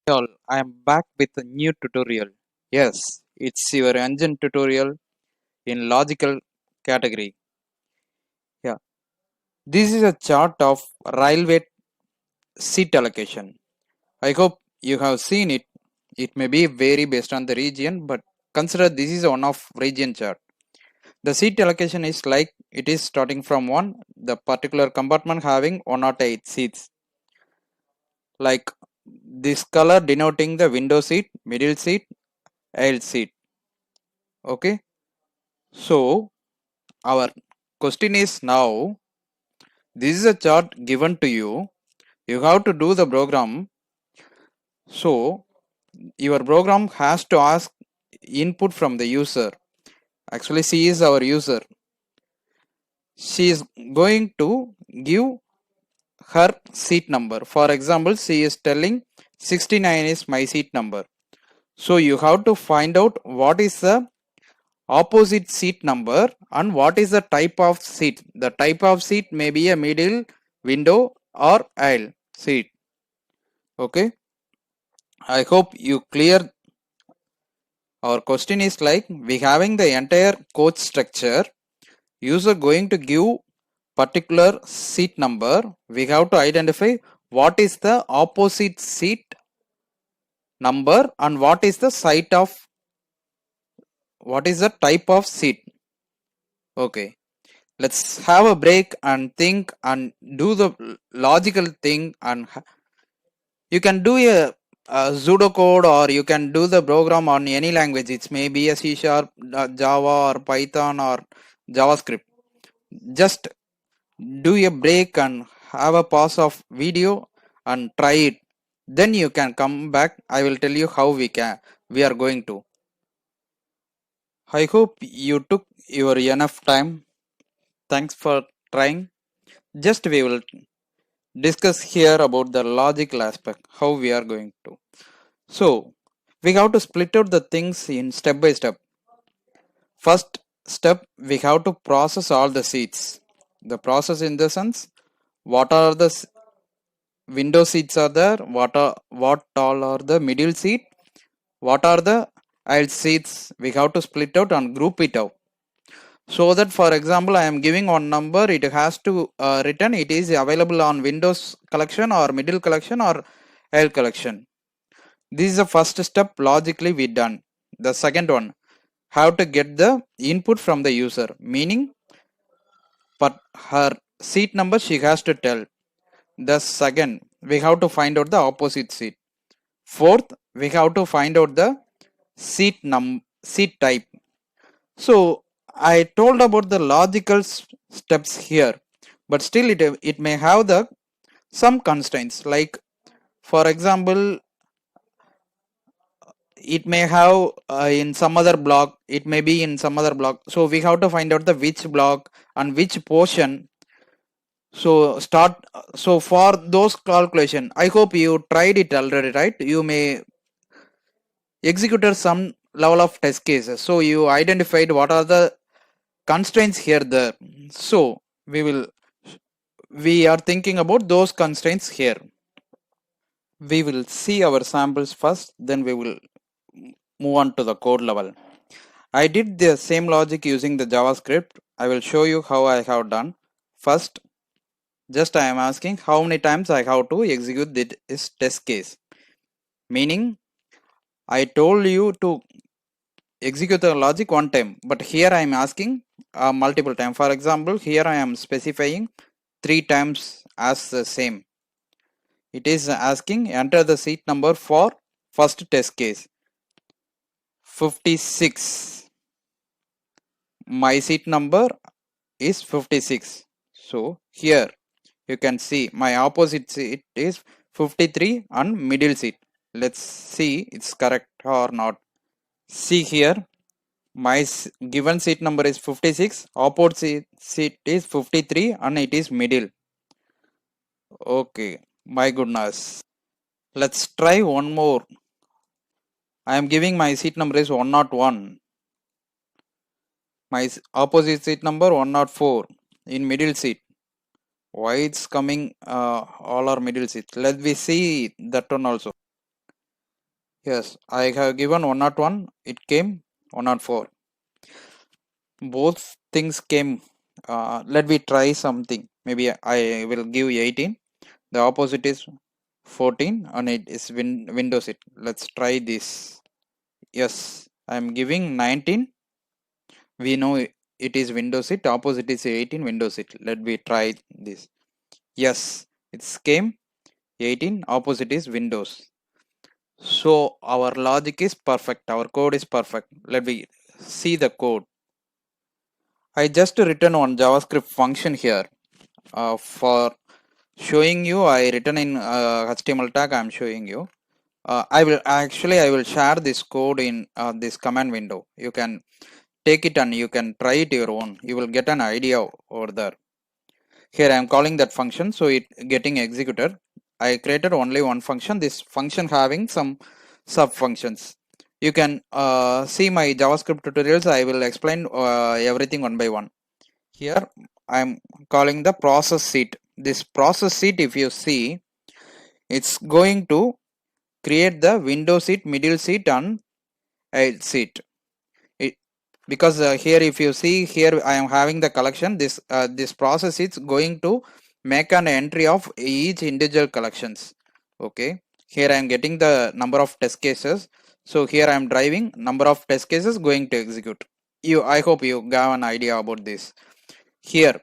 All, I am back with a new tutorial. Yes, it's your engine tutorial in logical category. Yeah, this is a chart of railway seat allocation. I hope you have seen it. It may be vary based on the region, but consider this is one of region chart. The seat allocation is like it is starting from one, the particular compartment having 108 seats. Like this color denoting the window seat, middle seat, aisle seat. Okay, so our question is now, this is a chart given to you. You have to do the program. So your program has to ask input from the user. Actually, she is our user. She is going to give her seat number. For example, she is telling 69 is my seat number. So you have to find out what is the opposite seat number and what is the type of seat. The type of seat may be a middle, window or aisle seat. Okay, I hope you clear. Our question is like, we having the entire coach structure, user going to give particular seat number, we have to identify what is the opposite seat number and what is the site of, what is the type of seat. Okay, let's have a break and think and do the logical thing, and you can do a pseudocode or you can do the program on any language. It may be a C Sharp, Java or Python or JavaScript. Just do a break and have a pause of video and try it. Then you can come back. I will tell you how we are going to. I hope you took your enough time. Thanks for trying. Just we will discuss here about the logical aspect, how we are going to. So we have to split out the things in step by step. First step, we have to process all the seats. The process in the sense, what are the window seats are there, what all are the middle seat, what are the aisle seats. We have to split out and group it out. So that, for example, I am giving one number, it has to written it is available on Windows collection or middle collection or aisle collection. This is the first step, logically we done. The second one, have to get the input from the user, meaning but her seat number she has to tell. The second, we have to find out the opposite seat. Fourth, we have to find out the seat type. So I told about the logical steps here, but still it may have the some constraints. Like for example, it may have in some other block, it may be in some other block. So we have to find out the which block and which portion. So for those calculation, I hope you tried it already, right? You may executed some level of test cases. So you identified what are the constraints here there. So we are thinking about those constraints here. We will see our samples first, then we will move on to the code level. I did the same logic using the JavaScript. I will show you how I have done. First, just I am asking how many times I have to execute this test case. Meaning, I told you to execute the logic one time, but here I am asking multiple times. For example, here I am specifying 3 times as the same. It is asking enter the seat number for first test case 56. My seat number is 56. So here you can see my opposite seat is 53 and middle seat. Let's see it's correct or not. See here, my given seat number is 56, opposite seat is 53 and it is middle. Okay, my goodness. Let's try one more. I am giving my seat number is 101. My opposite seat number 104 in middle seat. Why it's coming all are middle seat? Let me see that one also. Yes, I have given 101, it came 104. Both things came. Let me try something. Maybe I will give 18. The opposite is 14 and it is Windows it. Let's try this. Yes, I am giving 19. We know it is Windows it. Opposite is 18 Windows it. Let me try this. Yes, it's came 18. Opposite is Windows. So our logic is perfect. Our code is perfect. Let me see the code. I just written one JavaScript function here for showing you. I written in HTML tag. I'm showing you. I will share this code in this command window. You can take it and you can try it your own. You will get an idea over there. Here I am calling that function, so it getting executed. I created only one function. This function having some sub functions. You can see my JavaScript tutorials. I will explain everything one by one. Here I am calling the process seat. This process seat, if you see, it's going to create the window seat, middle seat and edge seat. Because here if you see here I am having the collection. This process is going to make an entry of each individual collections. Okay, here I am getting the number of test cases. So here I am driving number of test cases going to execute. I hope you got an idea about this. Here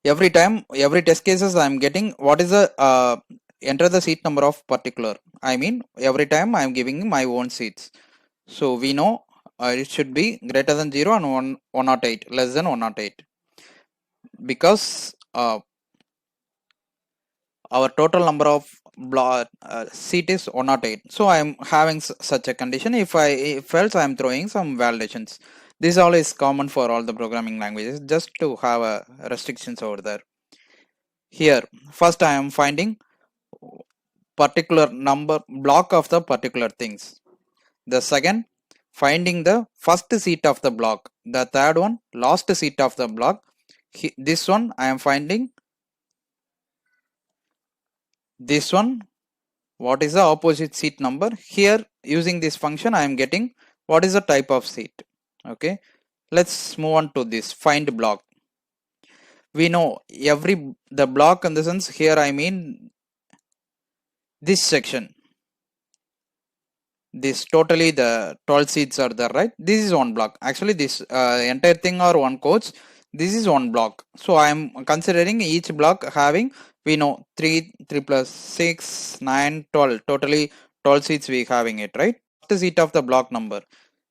every time every test cases I am getting what is the enter the seat number of particular. I mean every time I am giving my own seats. So we know it should be greater than 0 and 108, less than 108, because our total number of seat is 108. So I am having such a condition. If else I am throwing some validations. This all is common for all the programming languages, just to have restrictions over there. Here first I am finding particular number block of the particular things. The second, finding the first seat of the block. The third one, last seat of the block. This one I am finding. This one, what is the opposite seat number? Here using this function I am getting what is the type of seat. Okay, let's move on to this find block. We know the block in the sense here I mean this section. This totally the 12 seats are there, right? This is one block. Actually this entire thing or one coach, this is one block. So I am considering each block having, we know 3 plus 6 9 12, totally 12 seats we having it, right? The seat of the block number.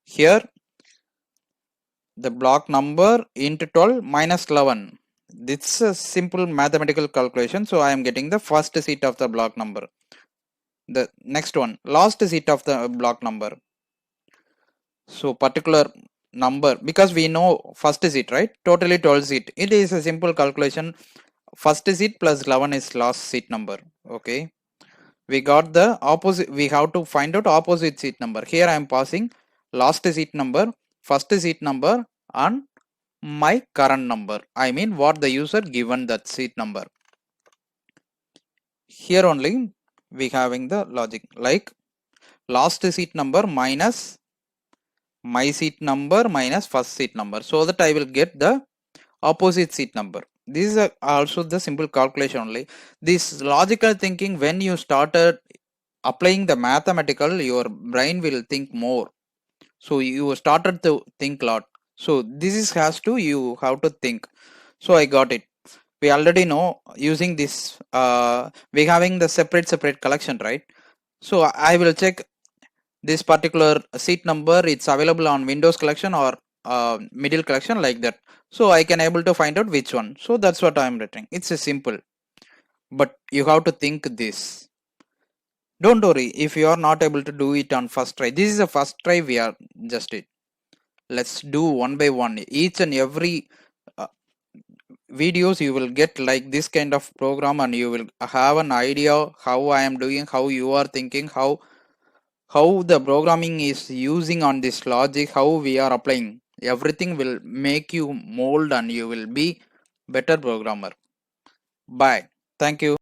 Here the block number into 12 minus 11. This is a simple mathematical calculation. So I am getting the first seat of the block number. The next one, last seat of the block number. So particular number, because we know first seat, right? Totally 12 seat. It is a simple calculation. First seat plus 11 is last seat number. Okay. We got the opposite. We have to find out opposite seat number. Here I am passing last seat number, first seat number and my current number. I mean what the user given that seat number. Here only we having the logic like last seat number minus my seat number minus first seat number, so that I will get the opposite seat number. This is also the simple calculation only. This logical thinking, when you started applying the mathematical, your brain will think more. So you started to think a lot. So this is has to, you have to think. So I got it. We already know using this we having the separate collection, right? So I will check this particular seat number, it's available on Windows collection or middle collection, like that. So I can able to find out which one. So that's what I'm writing. It's a simple, but you have to think this. Don't worry if you are not able to do it on first try. This is a first try, we are just it. Let's do one by one. Each and every videos you will get like this kind of program, and you will have an idea how I am doing, how you are thinking, how the programming is using on this logic, how we are applying. Everything will make you mold and you will be better programmer. Bye. Thank you.